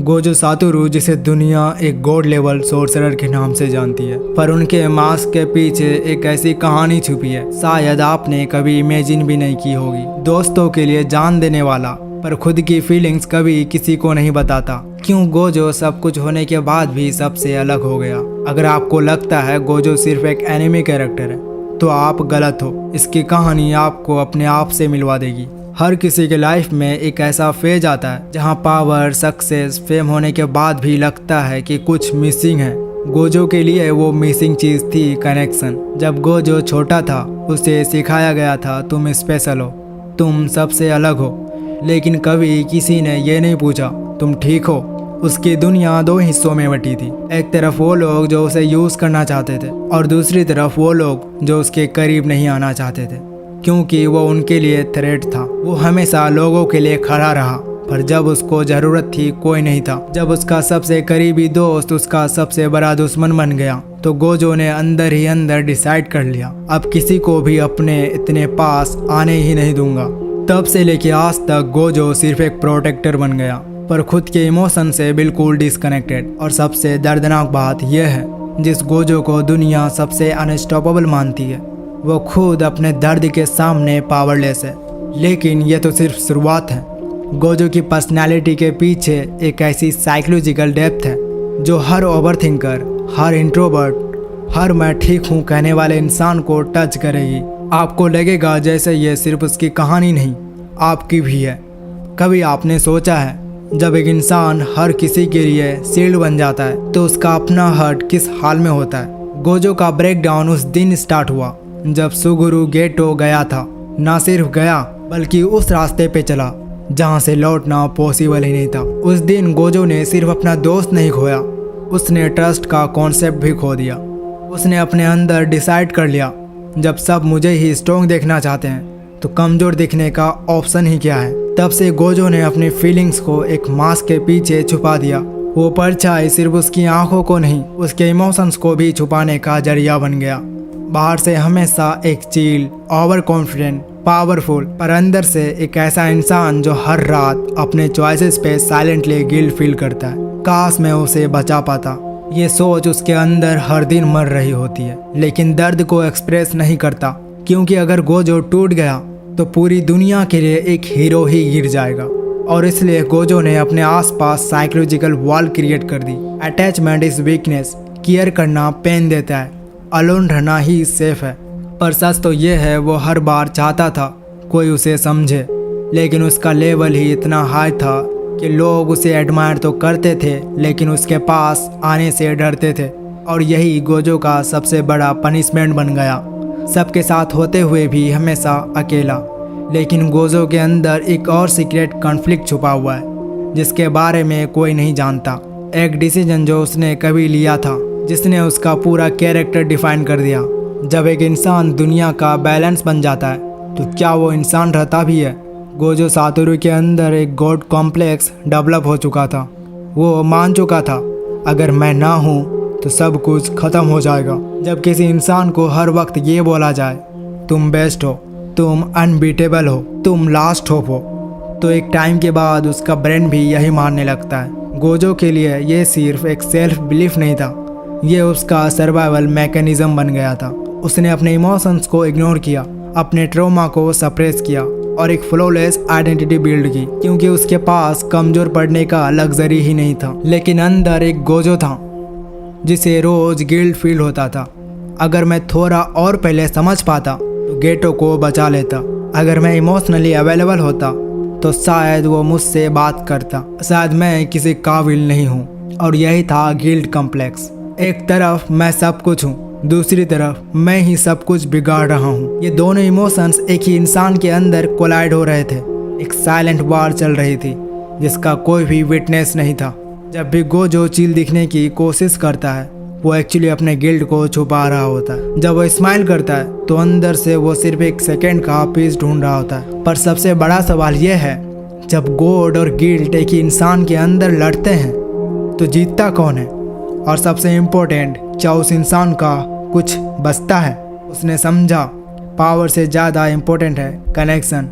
Gojo Satoru जिसे दुनिया एक गॉड लेवल सोर्सरर के नाम से जानती है, पर उनके मास्क के पीछे एक ऐसी कहानी छुपी है शायद आपने कभी इमेजिन भी नहीं की होगी। दोस्तों के लिए जान देने वाला, पर खुद की फीलिंग्स कभी किसी को नहीं बताता। क्यों गोजो सब कुछ होने के बाद भी सबसे अलग हो गया? अगर आपको लगता है गोजो सिर्फ एक एनिमे कैरेक्टर है तो आप गलत हो। इसकी कहानी आपको अपने आप से मिलवा देगी। हर किसी के लाइफ में एक ऐसा फेज आता है जहां पावर, सक्सेस, फेम होने के बाद भी लगता है कि कुछ मिसिंग है। गोजो के लिए वो मिसिंग चीज थी कनेक्शन। जब गोजो छोटा था उसे सिखाया गया था तुम स्पेशल हो, तुम सबसे अलग हो, लेकिन कभी किसी ने ये नहीं पूछा तुम ठीक हो। उसकी दुनिया दो हिस्सों में बटी थी। एक तरफ वो लोग जो उसे यूज करना चाहते थे और दूसरी तरफ वो लोग जो उसके करीब नहीं आना चाहते थे, क्योंकि वो उनके लिए थ्रेट था। वो हमेशा लोगों के लिए खड़ा रहा, पर जब उसको जरूरत थी कोई नहीं था। जब उसका सबसे करीबी दोस्त उसका सबसे बड़ा दुश्मन बन गया तो गोजो ने अंदर ही अंदर डिसाइड कर लिया, अब किसी को भी अपने इतने पास आने ही नहीं दूंगा। तब से लेके आज तक गोजो सिर्फ एक प्रोटेक्टर बन गया, पर खुद के इमोशन से बिल्कुल डिस्कनेक्टेड। और सबसे दर्दनाक बात यह है, जिस गोजो को दुनिया सबसे अनस्टॉपेबल मानती है वो खुद अपने दर्द के सामने पावरलेस है। लेकिन ये तो सिर्फ शुरुआत है। गोजो की पर्सनालिटी के पीछे एक ऐसी साइकोलॉजिकल डेप्थ है जो हर ओवरथिंकर, हर इंट्रोवर्ट, हर मैं ठीक हूँ कहने वाले इंसान को टच करेगी। आपको लगेगा जैसे ये सिर्फ उसकी कहानी नहीं, आपकी भी है। कभी आपने सोचा है जब एक इंसान हर किसी के लिए शील्ड बन जाता है तो उसका अपना हर्ट किस हाल में होता है? गोजो का ब्रेकडाउन उस दिन स्टार्ट हुआ जब सुगुरु गेटो गया था। ना सिर्फ गया बल्कि उस रास्ते पे चला जहां से लौटना पॉसिबल ही नहीं था। उस दिन गोजो ने सिर्फ अपना दोस्त नहीं खोया, उसने ट्रस्ट का कॉन्सेप्ट भी खो दिया। उसने अपने अंदर डिसाइड कर लिया, जब सब मुझे ही स्ट्रॉन्ग देखना चाहते हैं तो कमजोर दिखने का ऑप्शन ही क्या है। तब से गोजो ने अपनी फीलिंग्स को एक मास्क के पीछे छुपा दिया। वो परछाई सिर्फ उसकी आंखों को नहीं, उसके इमोशंस को भी छुपाने का जरिया बन गया। बाहर से हमेशा एक चिल, ओवर कॉन्फिडेंट, पावरफुल, पर अंदर से एक ऐसा इंसान जो हर रात अपने चॉइसेस पे साइलेंटली गिल्ट फील करता है। काश मैं उसे बचा पाता। ये सोच उसके अंदर हर दिन मर रही होती है, लेकिन दर्द को एक्सप्रेस नहीं करता, क्योंकि अगर गोजो टूट गया तो पूरी दुनिया के लिए एक हीरो ही गिर जाएगा। और इसलिए गोजो ने अपने आसपास साइकोलॉजिकल वॉल क्रिएट कर दी। अटैचमेंट इज वीकनेस, केयर करना पेन देता है, अलोन रहना ही सेफ है। पर सच तो ये है वो हर बार चाहता था कोई उसे समझे, लेकिन उसका लेवल ही इतना हाई था कि लोग उसे एडमायर तो करते थे लेकिन उसके पास आने से डरते थे। और यही गोजो का सबसे बड़ा पनिशमेंट बन गया, सबके साथ होते हुए भी हमेशा अकेला। लेकिन गोजो के अंदर एक और सीक्रेट कॉन्फ्लिक्ट छुपा हुआ है जिसके बारे में कोई नहीं जानता। एक डिसीजन जो उसने कभी लिया था जिसने उसका पूरा कैरेक्टर डिफाइन कर दिया। जब एक इंसान दुनिया का बैलेंस बन जाता है तो क्या वो इंसान रहता भी है? गोजो सातोरू के अंदर एक गॉड कॉम्प्लेक्स डेवलप हो चुका था। वो मान चुका था अगर मैं ना हूँ तो सब कुछ खत्म हो जाएगा। जब किसी इंसान को हर वक्त ये बोला जाए तुम बेस्ट हो, तुम अनबीटेबल हो, तुम लास्ट होप हो, तो एक टाइम के बाद उसका ब्रेन भी यही मानने लगता है। गोजो के लिए ये सिर्फ एक सेल्फ बिलीफ नहीं था, ये उसका सर्वाइवल मैकेनिज्म बन गया था। उसने अपने इमोशंस को इग्नोर किया, अपने ट्रॉमा को सप्रेस किया और एक फ्लॉलेस आइडेंटिटी बिल्ड की, क्योंकि उसके पास कमजोर पड़ने का लग्जरी ही नहीं था। लेकिन अंदर एक गोजो था जिसे रोज गिल्ट फील होता था। अगर मैं थोड़ा और पहले समझ पाता तो गेटो को बचा लेता। अगर मैं इमोशनली अवेलेबल होता तो शायद वो मुझसे बात करता। शायद मैं किसी काबिल नहीं हूँ। और यही था गिल्ट कॉम्प्लेक्स। एक तरफ मैं सब कुछ हूँ, दूसरी तरफ मैं ही सब कुछ बिगाड़ रहा हूँ। ये दोनों इमोशंस एक ही इंसान के अंदर कोलाइड हो रहे थे। एक साइलेंट वॉर चल रही थी जिसका कोई भी विटनेस नहीं था। जब भी गोजो चिल दिखने की कोशिश करता है वो एक्चुअली अपने गिल्ट को छुपा रहा होता है। जब वो स्माइल करता है तो अंदर से वो सिर्फ एक सेकेंड का पीस ढूंढ रहा होता है। पर सबसे बड़ा सवाल ये है, जब गॉड और गिल्ट एक ही इंसान के अंदर लड़ते हैं तो जीतता कौन है? और सबसे इम्पोर्टेंट, क्या उस इंसान का कुछ बचता है? उसने समझा पावर से ज़्यादा इम्पोर्टेंट है कनेक्शन।